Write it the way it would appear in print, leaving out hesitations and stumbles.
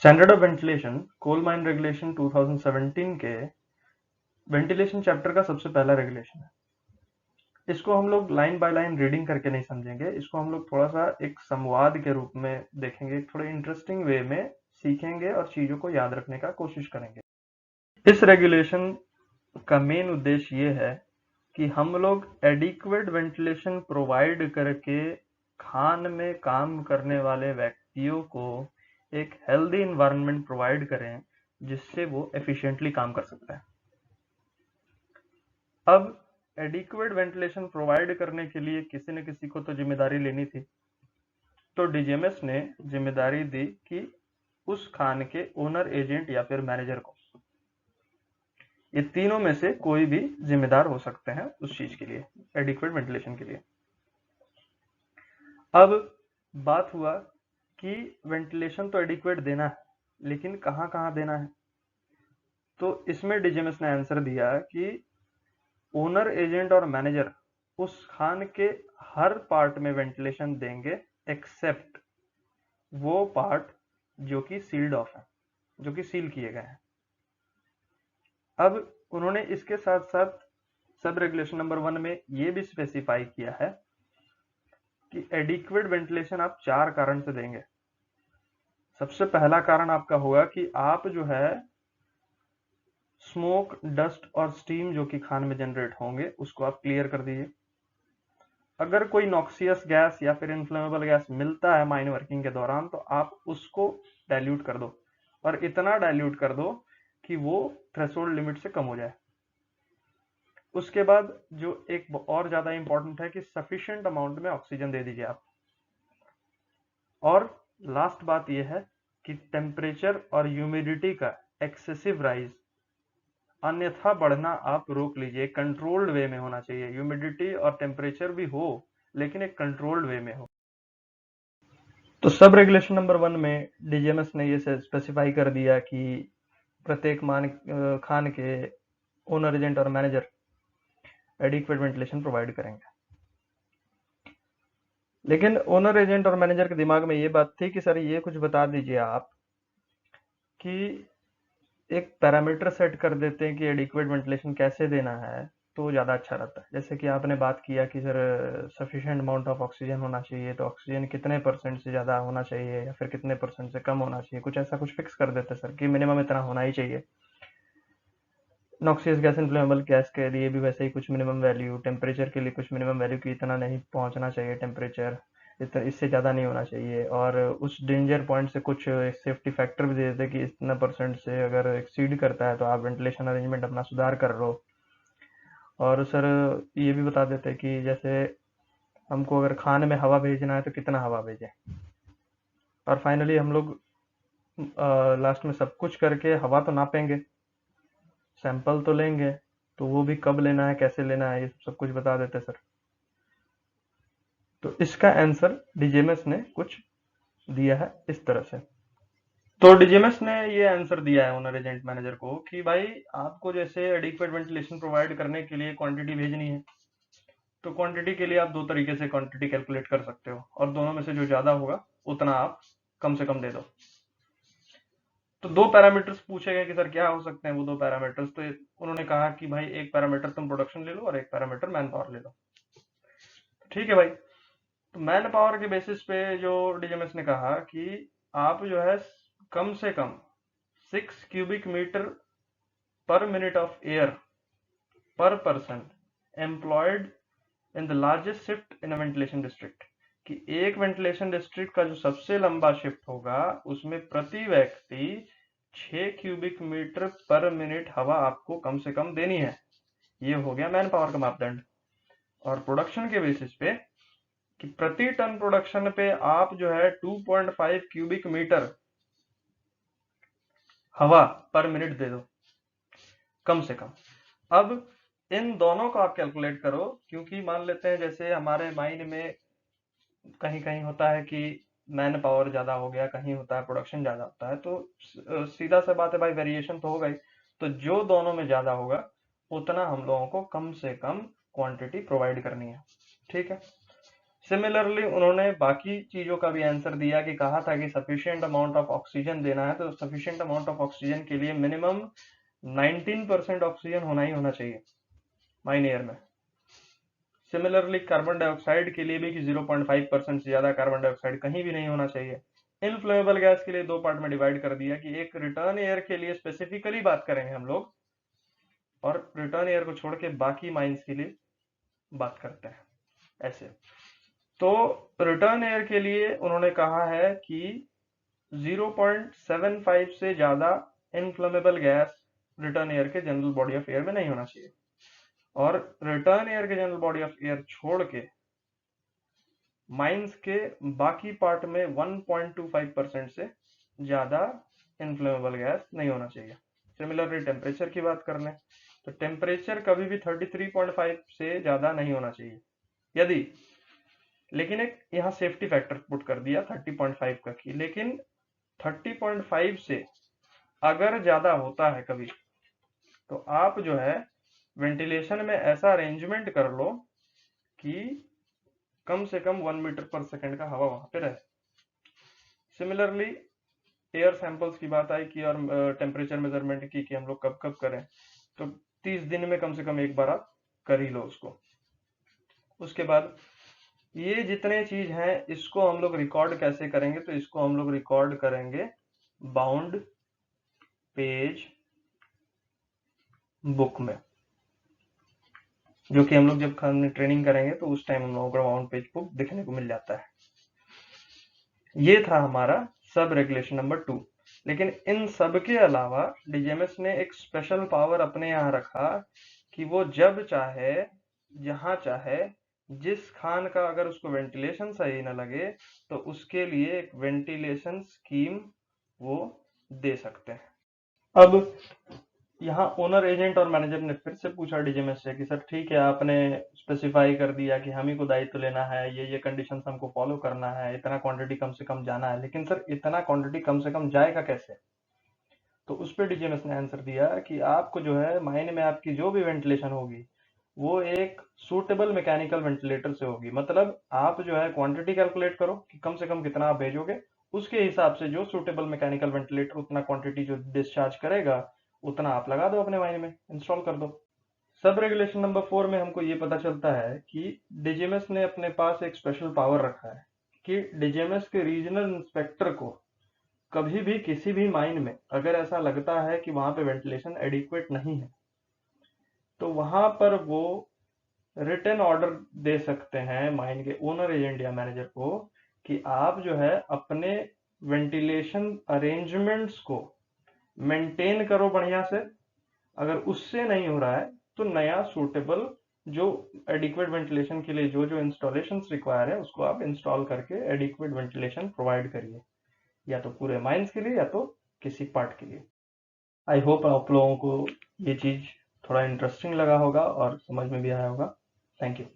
Standard of ventilation coal mine regulation 2017 के ventilation chapter का सबसे पहला रेगुलेशन है। इसको हम लोग लाइन बाय लाइन रीडिंग करके नहीं समझेंगे, इसको हम लोग थोड़ा सा एक संवाद के रूप में देखेंगे, थोड़े इंटरेस्टिंग वे में सीखेंगे और चीजों को याद रखने का कोशिश करेंगे। इस रेगुलेशन का मेन उद्देश्य ये है कि हम लोग एडिक्वेट वेंटिलेशन प्रोवाइड करके खान में काम करने वाले व्यक्तियों को एक हेल्दी इन्वायरमेंट प्रोवाइड करें जिससे वो एफिशिएंटली काम कर सकता है। अब एडिक्वेट वेंटिलेशन प्रोवाइड करने के लिए किसी न किसी को तो जिम्मेदारी लेनी थी, तो डीजीएमएस ने जिम्मेदारी दी कि उस खान के ओनर, एजेंट या फिर मैनेजर को, ये तीनों में से कोई भी जिम्मेदार हो सकते हैं उस चीज के लिए, एडिक्वेट वेंटिलेशन के लिए। अब बात हुआ कि वेंटिलेशन तो एडिक्वेट देना है, लेकिन कहां कहां देना है। तो इसमें डीजीएमएस ने आंसर दिया कि ओनर, एजेंट और मैनेजर उस खान के हर पार्ट में वेंटिलेशन देंगे एक्सेप्ट वो पार्ट जो कि सील्ड ऑफ है, जो कि सील किए गए हैं। अब उन्होंने इसके साथ साथ सब रेगुलेशन नंबर 1 में ये भी स्पेसिफाई किया है कि एडिक्वेट वेंटिलेशन आप 4 कारण से देंगे। सबसे पहला कारण आपका होगा कि आप जो है स्मोक, डस्ट और स्टीम जो कि खान में जनरेट होंगे उसको आप क्लियर कर दीजिए। अगर कोई नॉक्सियस गैस या फिर इन्फ्लेमेबल गैस मिलता है माइन वर्किंग के दौरान तो आप उसको डाइल्यूट कर दो, और इतना डाइल्यूट कर दो कि वो थ्रेशोल्ड लिमिट से कम हो जाए। उसके बाद जो एक और ज्यादा इंपॉर्टेंट है कि सफिशिएंट अमाउंट में ऑक्सीजन दे दीजिए आप। और लास्ट बात यह है कि टेम्परेचर और ह्यूमिडिटी का एक्सेसिव राइज, अन्यथा बढ़ना आप रोक लीजिए। कंट्रोल्ड वे में होना चाहिए, ह्यूमिडिटी और टेम्परेचर भी हो लेकिन एक कंट्रोल्ड वे में हो। तो सब रेगुलेशन नंबर 1 में डीजीएमएस ने ये स्पेसिफाई कर दिया कि प्रत्येक खान के ओनर, एजेंट और मैनेजर एडिक्वेट वेंटिलेशन प्रोवाइड करेंगे। लेकिन ओनर, एजेंट और मैनेजर के दिमाग में ये बात थी कि सर ये कुछ बता दीजिए आप कि एक पैरामीटर सेट कर देते हैं कि एडिक्वेट वेंटिलेशन कैसे देना है तो ज़्यादा अच्छा रहता है। जैसे कि आपने बात किया कि sir sufficient amount of oxygen होना चाहिए, तो ऑक्सीजन कितने % से ज़्यादा होना चाहिए या फिर कितने % से कम होना चाहिए, कुछ ऐसा कुछ फिक्स कर देते सर कि मिनिमम इतना होना ही चाहिए। नॉक्सियस गैस, इन्फ्लेमेबल गैस के लिए भी वैसे ही कुछ मिनिमम वैल्यू, टेम्परेचर के लिए कुछ मिनिमम वैल्यू की इतना नहीं पहुंचना चाहिए टेम्परेचर, इससे ज़्यादा नहीं होना चाहिए। और उस डेंजर पॉइंट से कुछ सेफ्टी फैक्टर भी दे देते कि इतना % से अगर एक्सीड करता है तो आप वेंटिलेशन अरेंजमेंट अपना सुधार कर लो। और सर ये भी बता देते कि जैसे हमको अगर खान में हवा भेजना है तो कितना हवा भेजें। और फाइनली हम लोग लास्ट में सब कुछ करके हवा तो नापेंगे, सैंपल तो लेंगे, तो वो भी कब लेना है, कैसे लेना है, ये सब कुछ बता देते सर। तो इसका आंसर डीजीएमएस ने कुछ दिया है इस तरह से। तो डीजीएमएस ने ये आंसर दिया है ओनर, एजेंट, मैनेजर को कि भाई आपको जैसे एडिक्वेट वेंटिलेशन प्रोवाइड करने के लिए क्वांटिटी भेजनी है, तो क्वांटिटी के लिए आप 2 तरीके से क्वांटिटी कैलकुलेट कर सकते हो, और दोनों में से जो ज्यादा होगा उतना आप कम से कम दे दो। तो 2 पैरामीटर्स पूछे गए कि सर क्या हो सकते हैं वो 2 पैरामीटर्स। तो उन्होंने कहा कि भाई एक पैरामीटर तुम प्रोडक्शन ले लो और एक पैरामीटर मैन पावर ले लो। ठीक है भाई। तो मैन पावर के बेसिस पे जो डीजीएमएस ने कहा कि आप जो है कम से कम 6 cubic metre per minute of air per person employed in the largest shift in a ventilation district, कि एक वेंटिलेशन डिस्ट्रिक्ट का जो सबसे लंबा शिफ्ट होगा उसमें प्रति व्यक्ति 6 क्यूबिक मीटर पर मिनट हवा आपको कम से कम देनी है। ये हो गया मैन पावर का मापदंड। और प्रोडक्शन के बेसिस पे कि प्रति टन प्रोडक्शन पे आप जो है 2.5 क्यूबिक मीटर हवा पर मिनट दे दो कम से कम। अब इन दोनों को आप कैलकुलेट करो, क्योंकि मान लेते हैं जैसे हमारे माइन में कहीं कहीं होता है कि मैन पावर ज्यादा हो गया, कहीं होता है प्रोडक्शन ज्यादा होता है, तो सीधा सा बात है भाई, वेरिएशन तो होगा ही। तो जो दोनों में ज्यादा होगा उतना हम लोगों को कम से कम क्वांटिटी प्रोवाइड करनी है। ठीक है। सिमिलरली उन्होंने बाकी चीजों का भी आंसर दिया कि कहा था कि सफिशिएंट अमाउंट ऑफ ऑक्सीजन देना है, तो सफिशिएंट अमाउंट ऑफ ऑक्सीजन के लिए मिनिमम 19% ऑक्सीजन होना ही होना चाहिए माइन एयर में। सिमिलरली कार्बन डाइऑक्साइड के लिए भी कि 0.5% से ज्यादा कार्बन डाइऑक्साइड कहीं भी नहीं होना चाहिए। इनफ्लेमेबल गैस के लिए दो पार्ट में डिवाइड कर दिया कि एक रिटर्न एयर के लिए स्पेसिफिकली बात करेंगे हम लोग, और रिटर्न एयर को छोड़ के बाकी माइंस के लिए बात करते हैं ऐसे। तो रिटर्न एयर के लिए उन्होंने कहा है कि 0.75 से ज्यादा इनफ्लेमेबल गैस रिटर्न एयर के जनरल बॉडी ऑफ एयर में नहीं होना चाहिए, और रिटर्न एयर के जनरल बॉडी ऑफ एयर छोड़ के माइंस के बाकी पार्ट में 1.25% से ज्यादा इनफ्लेमेबल गैस नहीं होना चाहिए। सिमिलरली टेम्परेचर की बात कर लें तो टेम्परेचर कभी भी 33.5 से ज्यादा नहीं होना चाहिए यदि, लेकिन एक यहाँ सेफ्टी फैक्टर पुट कर दिया 30.5 का की, लेकिन 30.5 से अगर ज्यादा होता है कभी, तो आप जो है वेंटिलेशन में ऐसा अरेंजमेंट कर लो कि कम से कम 1 मीटर पर सेकंड का हवा वहां पे रहे। सिमिलरली एयर सैंपल्स की बात आई कि और टेम्परेचर मेजरमेंट की कि हम लोग कब कब करें, तो 30 दिन में कम से कम एक बार आप कर ही लो उसको। उसके बाद ये जितने चीज हैं इसको हम लोग रिकॉर्ड कैसे करेंगे, तो इसको हम लोग रिकॉर्ड करेंगे बाउंड पेज बुक में, जो कि हम लोग जब ट्रेनिंग करेंगे तो उस टाइम हम लोगों को बाउंड पेज बुक दिखने को मिल जाता है। ये था हमारा सब रेगुलेशन नंबर 2। लेकिन इन सब के अलावा डीजीएमएस ने एक स्पेशल पावर अपने यहाँ रखा कि वो जब चाहे जहां चाहे जिस खान का अगर उसको वेंटिलेशन सही न लगे तो उसके लिए एक वेंटिलेशन स्कीम वो दे सकते हैं। अब यहाँ ओनर एजेंट और मैनेजर ने फिर से पूछा डीजीएमएस से कि सर ठीक है, आपने स्पेसिफाई कर दिया कि हम ही को दायित्व लेना है, ये कंडीशंस हमको फॉलो करना है, इतना क्वांटिटी कम से कम जाना है, लेकिन सर इतना क्वांटिटी कम से कम जाएगा कैसे? तो उस पर डीजीएमएस ने आंसर दिया कि आपको जो है मायने में आपकी जो भी वेंटिलेशन होगी वो एक सूटेबल मैकेनिकल वेंटिलेटर से होगी। मतलब आप जो है क्वांटिटी कैलकुलेट करो कि कम से कम कितना आप भेजोगे, उसके हिसाब से जो सूटेबल मैकेनिकल वेंटिलेटर उतना क्वांटिटी जो डिस्चार्ज करेगा उतना आप लगा दो अपने मायने में, इंस्टॉल कर दो। सब रेगुलेशन नंबर 4 में हमको ये पता चलता है कि डीजीएमएस ने अपने पास एक स्पेशल पावर रखा है कि डीजीएमएस के रीजनल इंस्पेक्टर को कभी भी किसी भी माइन में अगर ऐसा लगता है कि वहां पे वेंटिलेशन एडिक्वेट नहीं है, तो वहां पर वो रिटन ऑर्डर दे सकते हैं माइन के ओनर एजेंट या मैनेजर को कि आप जो है अपने वेंटिलेशन अरेंजमेंट्स को मेंटेन करो बढ़िया से। अगर उससे नहीं हो रहा है तो नया सूटेबल जो एडिक्वेट वेंटिलेशन के लिए जो जो इंस्टॉलेशन रिक्वायर है उसको आप इंस्टॉल करके एडिक्वेट वेंटिलेशन प्रोवाइड करिए, या तो पूरे माइंस के लिए या तो किसी पार्ट के लिए। आई होप आप लोगों को ये चीज थोड़ा इंटरेस्टिंग लगा होगा और समझ में भी आया होगा। Thank you.